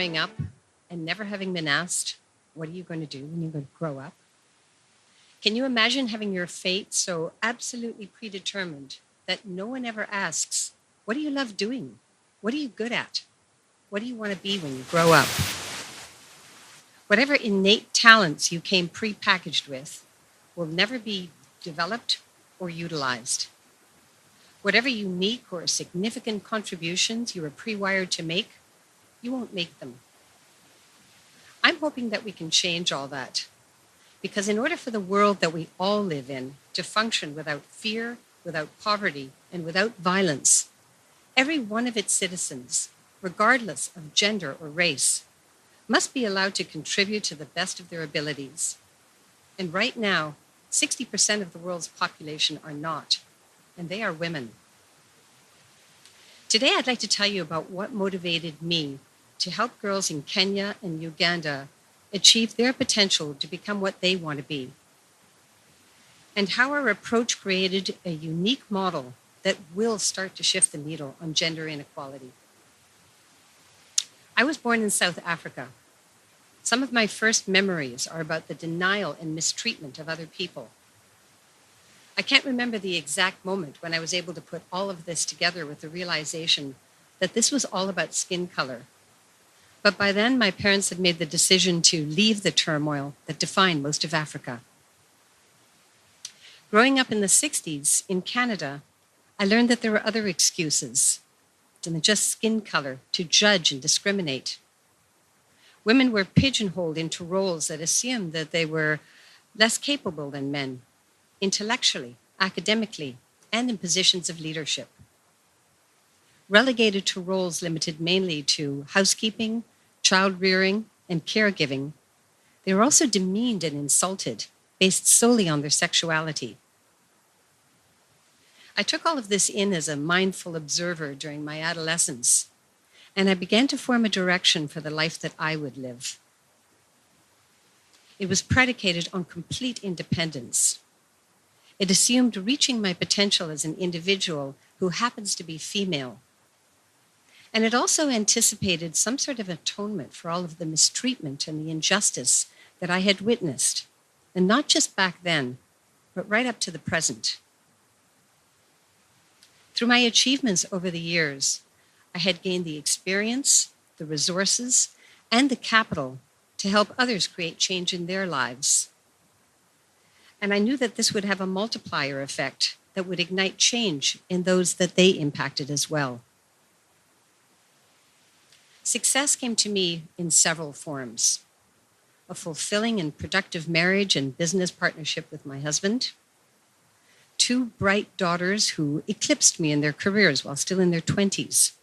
growing up and never having been asked, what are you going to do when you grow up? Can you imagine having your fate so absolutely predetermined that no one ever asks, what do you love doing? What are you good at? What do you want to be when you grow up? Whatever innate talents you came prepackaged with will never be developed or utilized. Whatever unique or significant contributions you were pre-wired to make, you won't make them. I'm hoping that we can change all that, because in order for the world that we all live in to function without fear, without poverty, and without violence, every one of its citizens, regardless of gender or race, must be allowed to contribute to the best of their abilities. And right now, 60% of the world's population are not, and they are women. Today, I'd like to tell you about what motivated me to help girls in Kenya and Uganda achieve their potential to become what they want to be, and how our approach created a unique model that will start to shift the needle on gender inequality. I was born in South Africa. Some of my first memories are about the denial and mistreatment of other people. I can't remember the exact moment when I was able to put all of this together with the realization that this was all about skin color. But by then, my parents had made the decision to leave the turmoil that defined most of Africa. Growing up in the 60s in Canada, I learned that there were other excuses than just skin color to judge and discriminate. Women were pigeonholed into roles that assumed that they were less capable than men, intellectually, academically, and in positions of leadership. Relegated to roles limited mainly to housekeeping, child rearing, and caregiving, they were also demeaned and insulted based solely on their sexuality. I took all of this in as a mindful observer during my adolescence, and I began to form a direction for the life that I would live. It was predicated on complete independence. It assumed reaching my potential as an individual who happens to be female. And it also anticipated some sort of atonement for all of the mistreatment and the injustice that I had witnessed, and not just back then, but right up to the present. Through my achievements over the years, I had gained the experience, the resources, and the capital to help others create change in their lives. And I knew that this would have a multiplier effect that would ignite change in those that they impacted as well. Success came to me in several forms: a fulfilling and productive marriage and business partnership with my husband, 2 bright daughters who eclipsed me in their careers while still in their 20s,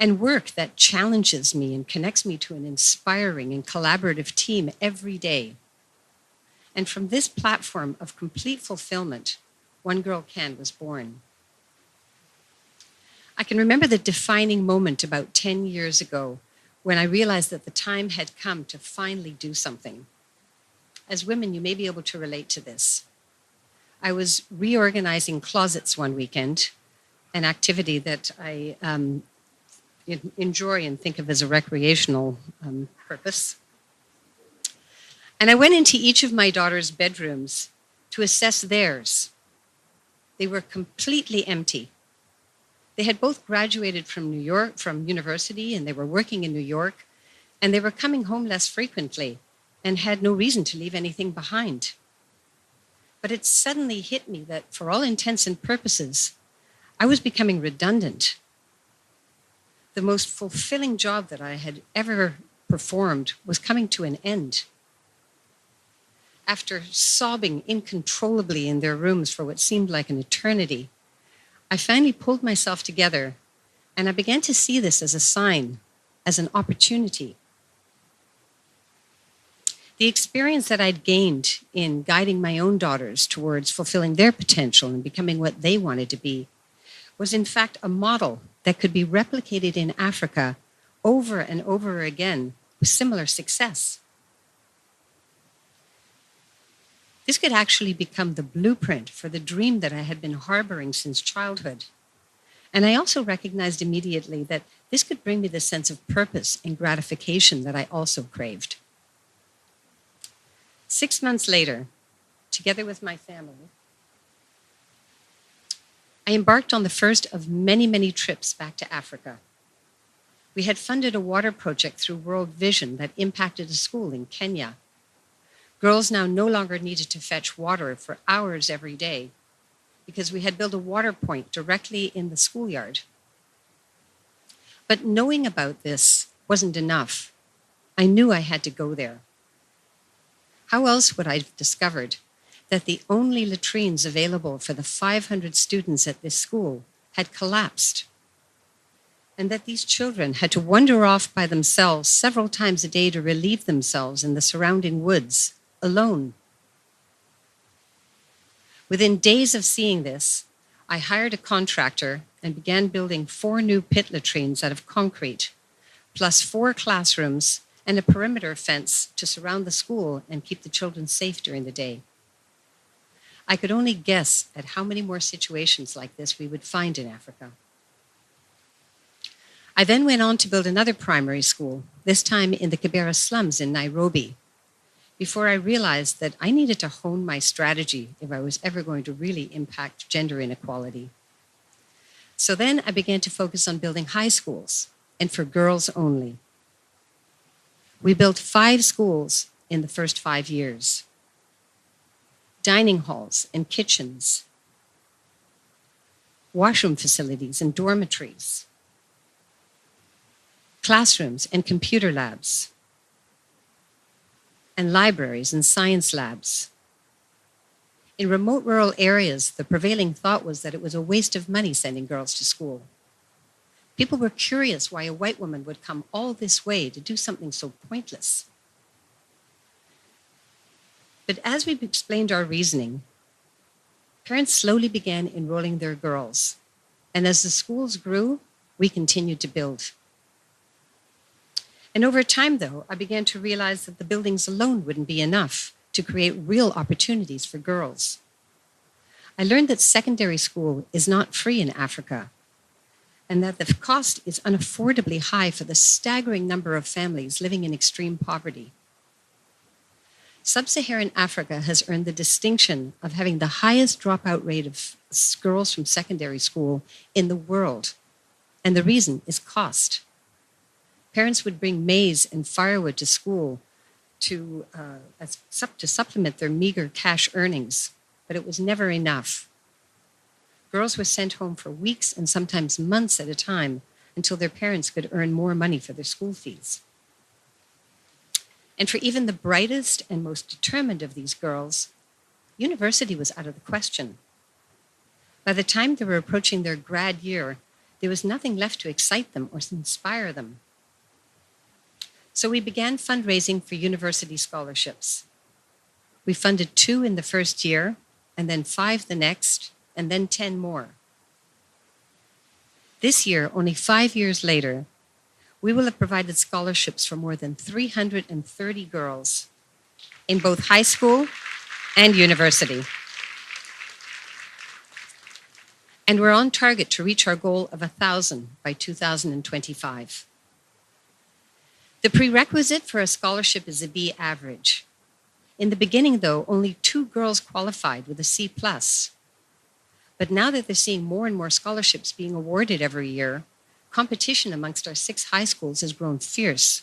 and work that challenges me and connects me to an inspiring and collaborative team every day. And from this platform of complete fulfillment, One Girl Can was born. I can remember the defining moment about 10 years ago when I realized that the time had come to finally do something. As women, you may be able to relate to this. I was reorganizing closets one weekend, an activity that I enjoy and think of as a recreational purpose. And I went into each of my daughter's bedrooms to assess theirs. They were completely empty. They had both graduated from university, and they were working in New York, and they were coming home less frequently and had no reason to leave anything behind. But it suddenly hit me that for all intents and purposes, I was becoming redundant. The most fulfilling job that I had ever performed was coming to an end. After sobbing uncontrollably in their rooms for what seemed like an eternity, I finally pulled myself together, and I began to see this as a sign, as an opportunity. The experience that I'd gained in guiding my own daughters towards fulfilling their potential and becoming what they wanted to be was in fact a model that could be replicated in Africa over and over again with similar success. This could actually become the blueprint for the dream that I had been harboring since childhood. And I also recognized immediately that This could bring me the sense of purpose and gratification that I also craved. 6 months later, together with my family, I embarked on the first of many, many trips back to Africa. We had funded a water project through World Vision that impacted a school in Kenya. Girls now no longer needed to fetch water for hours every day because we had built a water point directly in the schoolyard. But knowing about this wasn't enough. I knew I had to go there. How else would I have discovered that the only latrines available for the 500 students at this school had collapsed, and that these children had to wander off by themselves several times a day to relieve themselves in the surrounding woods, alone? Within days of seeing this, I hired a contractor and began building 4 new pit latrines out of concrete, plus 4 classrooms and a perimeter fence to surround the school and keep the children safe during the day. I could only guess at how many more situations like this we would find in Africa. I then went on to build another primary school, this time in the Kibera slums in Nairobi, before I realized that I needed to hone my strategy if I was ever going to really impact gender inequality. So then I began to focus on building high schools, and for girls only. We built 5 schools in the first 5 years. Dining halls and kitchens, washroom facilities and dormitories, classrooms and computer labs, and libraries and science labs. In remote rural areas, the prevailing thought was that it was a waste of money sending girls to school. People were curious why a white woman would come all this way to do something so pointless. But as we explained our reasoning, parents slowly began enrolling their girls. And as the schools grew, we continued to build. And over time, though, I began to realize that the buildings alone wouldn't be enough to create real opportunities for girls. I learned that secondary school is not free in Africa, and that the cost is unaffordably high for the staggering number of families living in extreme poverty. Sub-Saharan Africa has earned the distinction of having the highest dropout rate of girls from secondary school in the world, and the reason is cost. Parents would bring maize and firewood to school to supplement their meager cash earnings, but it was never enough. Girls were sent home for weeks and sometimes months at a time until their parents could earn more money for their school fees. And for even the brightest and most determined of these girls, university was out of the question. By the time they were approaching their grad year, there was nothing left to excite them or inspire them. So we began fundraising for university scholarships. We funded 2 in the first year, and then 5 the next, and then 10 more. This year, only 5 years later, we will have provided scholarships for more than 330 girls in both high school and university. And we're on target to reach our goal of 1,000 by 2025. The prerequisite for a scholarship is a B average. In the beginning, though, only 2 girls qualified with a C+. But now that they're seeing more and more scholarships being awarded every year, competition amongst our 6 high schools has grown fierce.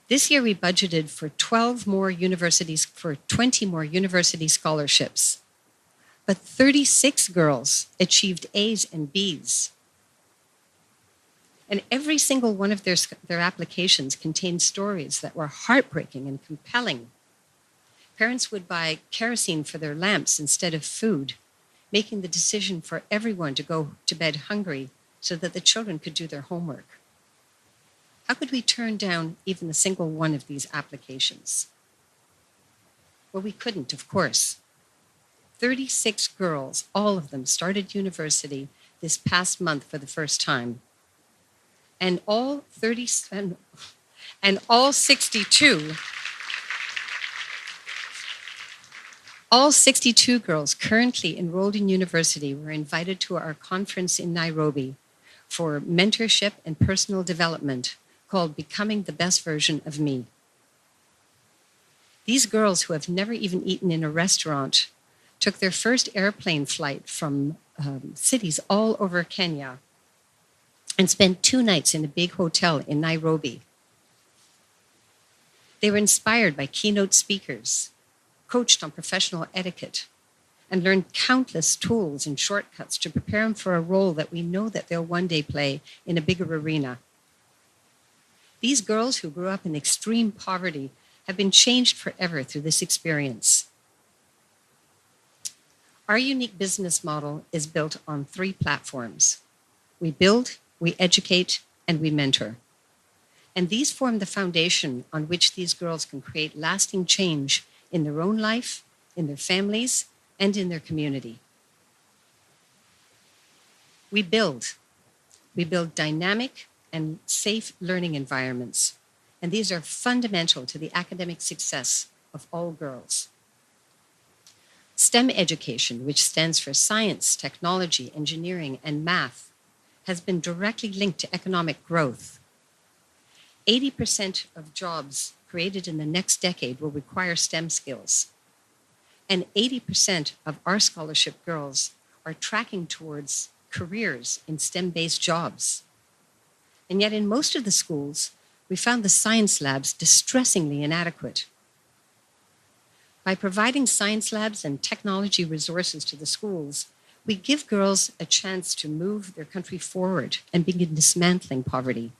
This year we budgeted for 20 more university scholarships, but 36 girls achieved A's and B's. And every single one of their applications contained stories that were heartbreaking and compelling. Parents would buy kerosene for their lamps instead of food, making the decision for everyone to go to bed hungry so that the children could do their homework. How could we turn down even a single one of these applications? Well, we couldn't, of course. 36 girls, all of them, started university this past month for the first time. And all 62 girls currently enrolled in university were invited to our conference in Nairobi for mentorship and personal development called Becoming the Best Version of Me. These girls who have never even eaten in a restaurant took their first airplane flight from cities all over Kenya and spent 2 nights in a big hotel in Nairobi. They were inspired by keynote speakers, coached on professional etiquette, and learned countless tools and shortcuts to prepare them for a role that we know that they'll one day play in a bigger arena. These girls who grew up in extreme poverty have been changed forever through this experience. Our unique business model is built on 3 platforms. We build, we educate, and we mentor. And these form the foundation on which these girls can create lasting change in their own life, in their families, and in their community. We build dynamic and safe learning environments, and these are fundamental to the academic success of all girls. STEM education, which stands for science, technology, engineering, and math, has been directly linked to economic growth. 80% of jobs created in the next decade will require STEM skills. And 80% of our scholarship girls are tracking towards careers in STEM-based jobs. And yet in most of the schools, we found the science labs distressingly inadequate. By providing science labs and technology resources to the schools, we give girls a chance to move their country forward and begin dismantling poverty.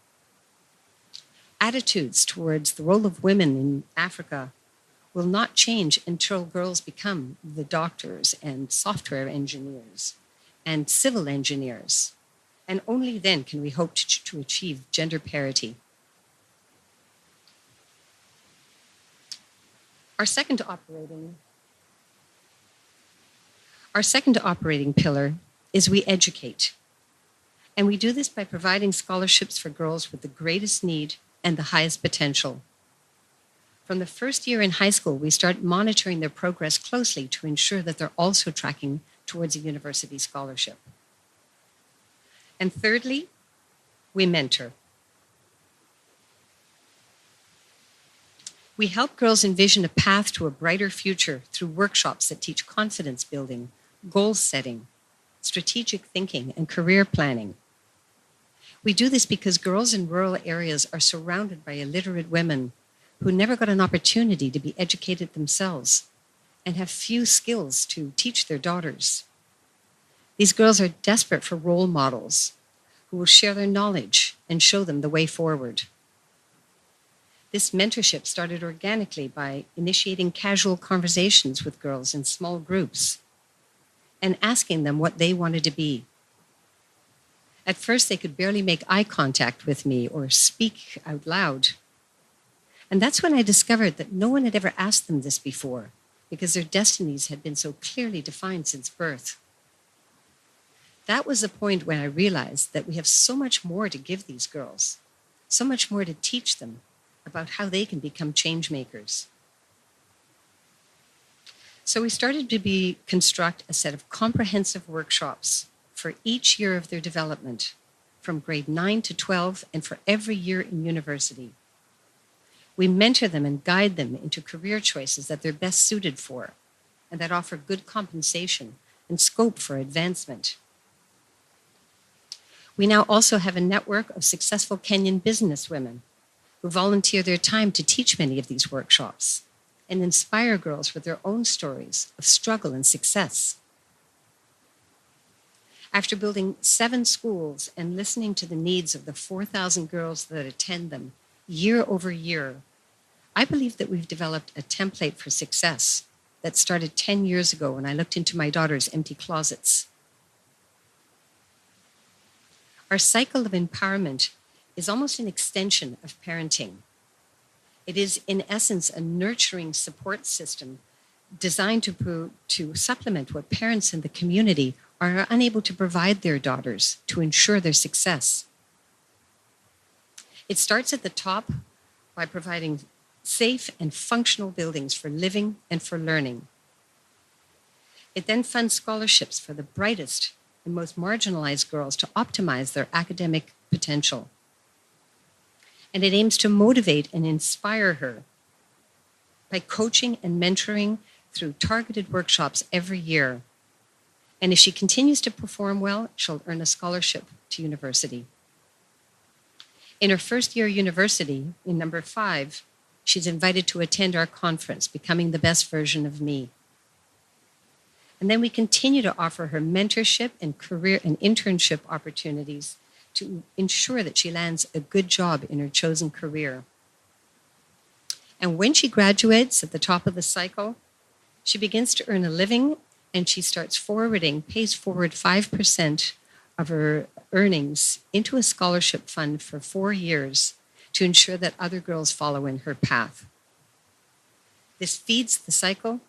Attitudes towards the role of women in Africa will not change until girls become the doctors and software engineers and civil engineers. And only then can we hope to achieve gender parity. Our second operating pillar is we educate. And we do this by providing scholarships for girls with the greatest need and the highest potential. From the first year in high school, we start monitoring their progress closely to ensure that they're also tracking towards a university scholarship. And thirdly, we mentor. We help girls envision a path to a brighter future through workshops that teach confidence building, goal setting, strategic thinking, and career planning. We do this because girls in rural areas are surrounded by illiterate women who never got an opportunity to be educated themselves and have few skills to teach their daughters. These girls are desperate for role models who will share their knowledge and show them the way forward. This mentorship started organically by initiating casual conversations with girls in small groups and asking them what they wanted to be. At first, they could barely make eye contact with me or speak out loud. And that's when I discovered that no one had ever asked them this before, because their destinies had been so clearly defined since birth. That was the point when I realized that we have so much more to give these girls, so much more to teach them about how they can become change makers. So we started to construct a set of comprehensive workshops for each year of their development, from grade 9 to 12 and for every year in university. We mentor them and guide them into career choices that they're best suited for and that offer good compensation and scope for advancement. We now also have a network of successful Kenyan businesswomen who volunteer their time to teach many of these workshops and inspire girls with their own stories of struggle and success. After building 7 schools and listening to the needs of the 4,000 girls that attend them year over year, I believe that we've developed a template for success that started 10 years ago when I looked into my daughter's empty closets. Our cycle of empowerment is almost an extension of parenting. It is, in essence, a nurturing support system designed to supplement what parents in the community are unable to provide their daughters to ensure their success. It starts at the top by providing safe and functional buildings for living and for learning. It then funds scholarships for the brightest and most marginalized girls to optimize their academic potential. And it aims to motivate and inspire her by coaching and mentoring through targeted workshops every year. And if she continues to perform well, she'll earn a scholarship to university. In her first year university, in number 5, she's invited to attend our conference, Becoming the Best Version of Me. And then we continue to offer her mentorship and career and internship opportunities to ensure that she lands a good job in her chosen career. And when she graduates at the top of the cycle, she begins to earn a living, and she starts pays forward 5% of her earnings into a scholarship fund for 4 years to ensure that other girls follow in her path. This feeds the cycle,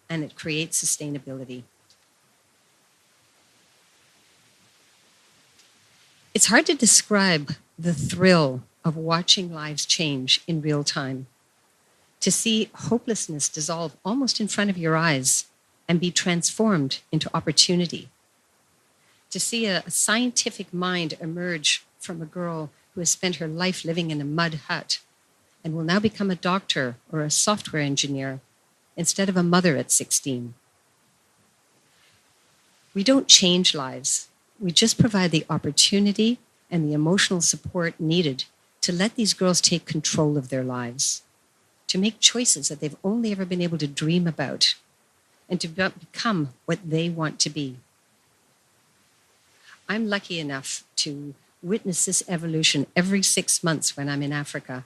and it creates sustainability. It's hard to describe the thrill of watching lives change in real time, to see hopelessness dissolve almost in front of your eyes and be transformed into opportunity, to see a scientific mind emerge from a girl who has spent her life living in a mud hut and will now become a doctor or a software engineer instead of a mother at 16. We don't change lives. We just provide the opportunity and the emotional support needed to let these girls take control of their lives, to make choices that they've only ever been able to dream about, and to become what they want to be. I'm lucky enough to witness this evolution every 6 months when I'm in Africa,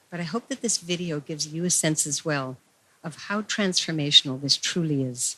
but I hope that this video gives you a sense as well of how transformational this truly is.